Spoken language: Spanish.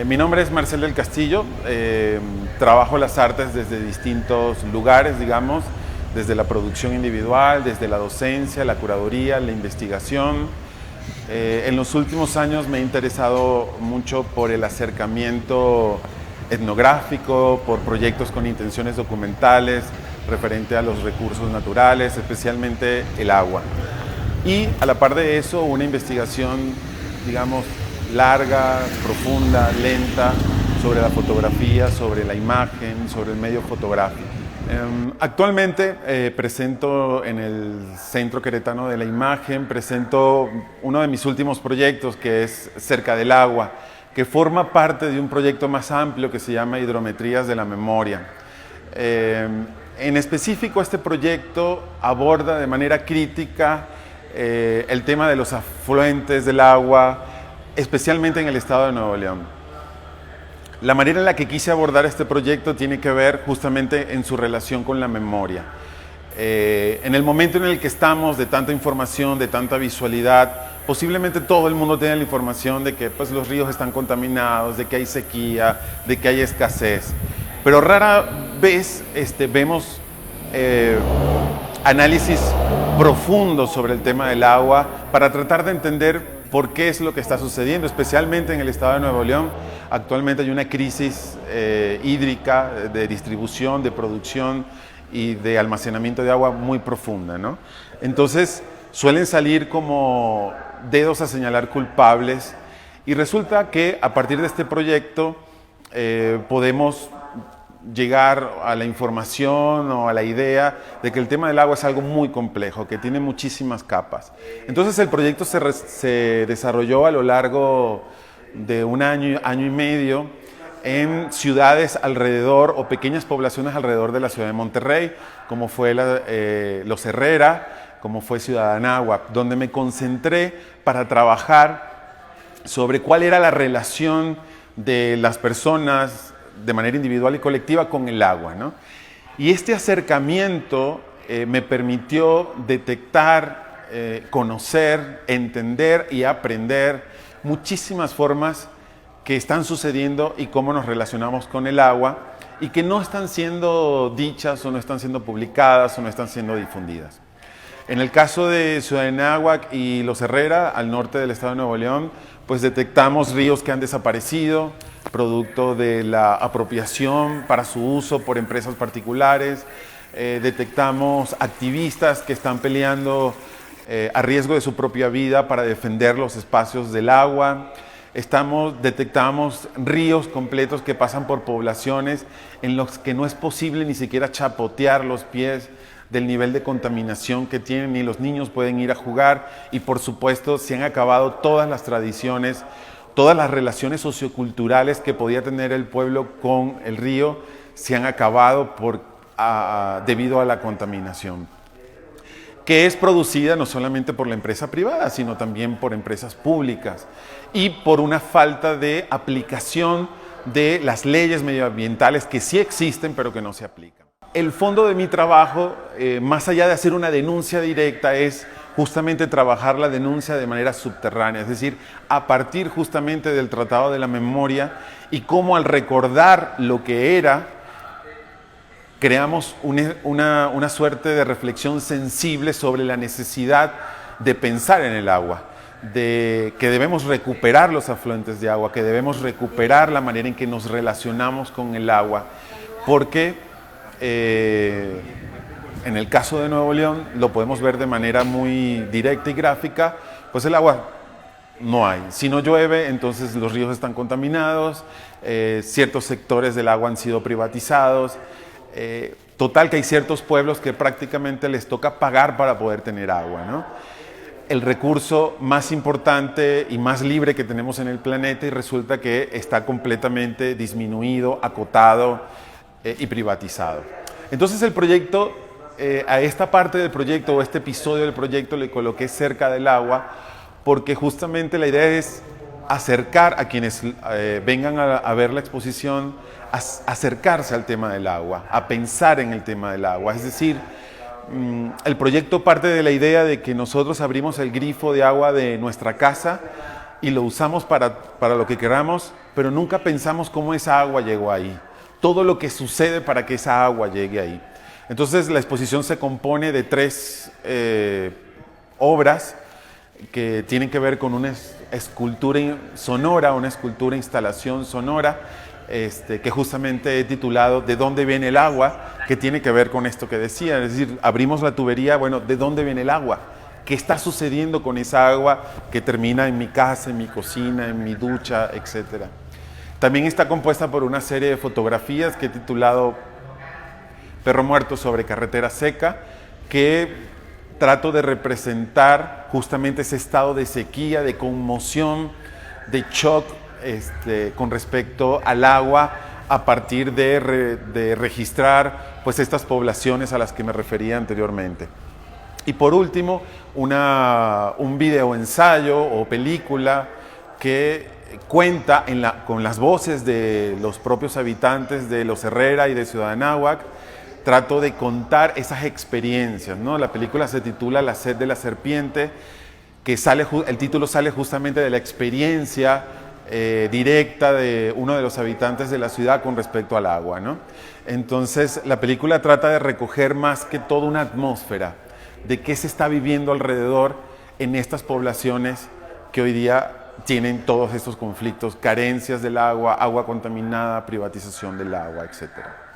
Mi nombre es Marcel del Castillo, trabajo las artes desde distintos lugares, digamos, desde la producción individual, desde la docencia, la curaduría, la investigación. En los últimos años me he interesado mucho por el acercamiento etnográfico, por proyectos con intenciones documentales referente a los recursos naturales, especialmente el agua. Y a la par de eso, una investigación, digamos, larga, profunda, lenta, sobre la fotografía, sobre la imagen, sobre el medio fotográfico. Actualmente presento en el Centro Queretano de la Imagen, presento uno de mis últimos proyectos, que es Cerca del Agua, que forma parte de un proyecto más amplio que se llama Hidrometrías de la Memoria. En específico, este proyecto aborda de manera crítica el tema de los afluentes del agua, especialmente en el estado de Nuevo León. La manera en la que quise abordar este proyecto tiene que ver justamente en su relación con la memoria. En el momento en el que estamos de tanta información, de tanta visualidad, posiblemente todo el mundo tiene la información de que pues, los ríos están contaminados, de que hay sequía, de que hay escasez. Pero rara vez vemos análisis profundos sobre el tema del agua para tratar de entender por qué es lo que está sucediendo, especialmente en el estado de Nuevo León. Actualmente hay una crisis hídrica de distribución, de producción y de almacenamiento de agua muy profunda, ¿no? Entonces suelen salir como dedos a señalar culpables y resulta que a partir de este proyecto podemos llegar a la información o a la idea de que el tema del agua es algo muy complejo, que tiene muchísimas capas. Entonces el proyecto se desarrolló a lo largo de un año, año y medio en ciudades alrededor o pequeñas poblaciones alrededor de la ciudad de Monterrey, como fue Los Herrera, como fue Ciudad Anáhuac, donde me concentré para trabajar sobre cuál era la relación de las personas de manera individual y colectiva con el agua, ¿no? Y este acercamiento me permitió detectar, conocer, entender y aprender muchísimas formas que están sucediendo y cómo nos relacionamos con el agua y que no están siendo dichas o no están siendo publicadas o no están siendo difundidas. En el caso de Ciudad Anáhuac y Los Herrera, al norte del estado de Nuevo León, pues detectamos ríos que han desaparecido, producto de la apropiación para su uso por empresas particulares. Detectamos activistas que están peleando a riesgo de su propia vida para defender los espacios del agua. Detectamos ríos completos que pasan por poblaciones en los que no es posible ni siquiera chapotear los pies del nivel de contaminación que tienen, ni los niños pueden ir a jugar y por supuesto se han acabado todas las tradiciones, todas las relaciones socioculturales que podía tener el pueblo con el río se han acabado debido a la contaminación, que es producida no solamente por la empresa privada, sino también por empresas públicas y por una falta de aplicación de las leyes medioambientales que sí existen, pero que no se aplican. El fondo de mi trabajo, más allá de hacer una denuncia directa, es justamente trabajar la denuncia de manera subterránea, es decir, a partir justamente del Tratado de la Memoria y cómo al recordar lo que era, creamos una suerte de reflexión sensible sobre la necesidad de pensar en el agua, de que debemos recuperar los afluentes de agua, que debemos recuperar la manera en que nos relacionamos con el agua, porque en el caso de Nuevo León, lo podemos ver de manera muy directa y gráfica, pues el agua no hay. Si no llueve, entonces los ríos están contaminados, ciertos sectores del agua han sido privatizados, total que hay ciertos pueblos que prácticamente les toca pagar para poder tener agua, ¿no? El recurso más importante y más libre que tenemos en el planeta y resulta que está completamente disminuido, acotado y privatizado. Entonces el proyecto, a esta parte del proyecto o este episodio del proyecto le coloqué Cerca del Agua porque justamente la idea es acercar a quienes vengan a ver la exposición, acercarse al tema del agua, a pensar en el tema del agua. Es decir, el proyecto parte de la idea de que nosotros abrimos el grifo de agua de nuestra casa y lo usamos para lo que queramos, pero nunca pensamos cómo esa agua llegó ahí. Todo lo que sucede para que esa agua llegue ahí. Entonces la exposición se compone de 3 obras que tienen que ver con una escultura sonora, una escultura instalación sonora, que justamente he titulado ¿De dónde viene el agua?, que tiene que ver con esto que decía, es decir, abrimos la tubería, bueno, ¿de dónde viene el agua? ¿Qué está sucediendo con esa agua que termina en mi casa, en mi cocina, en mi ducha, etcétera? También está compuesta por una serie de fotografías que he titulado Perro muerto sobre carretera seca, que trato de representar justamente ese estado de sequía, de conmoción, de shock con respecto al agua, a partir de registrar pues estas poblaciones a las que me refería anteriormente. Y por último, un video ensayo o película que cuenta con las voces de los propios habitantes de Los Herrera y de Ciudad Anáhuac. Trato de contar esas experiencias, ¿no? La película se titula La sed de la serpiente, que el título sale justamente de la experiencia directa de uno de los habitantes de la ciudad con respecto al agua, ¿no? Entonces, la película trata de recoger más que todo una atmósfera de qué se está viviendo alrededor en estas poblaciones que hoy día tienen todos estos conflictos, carencias del agua, agua contaminada, privatización del agua, etcétera.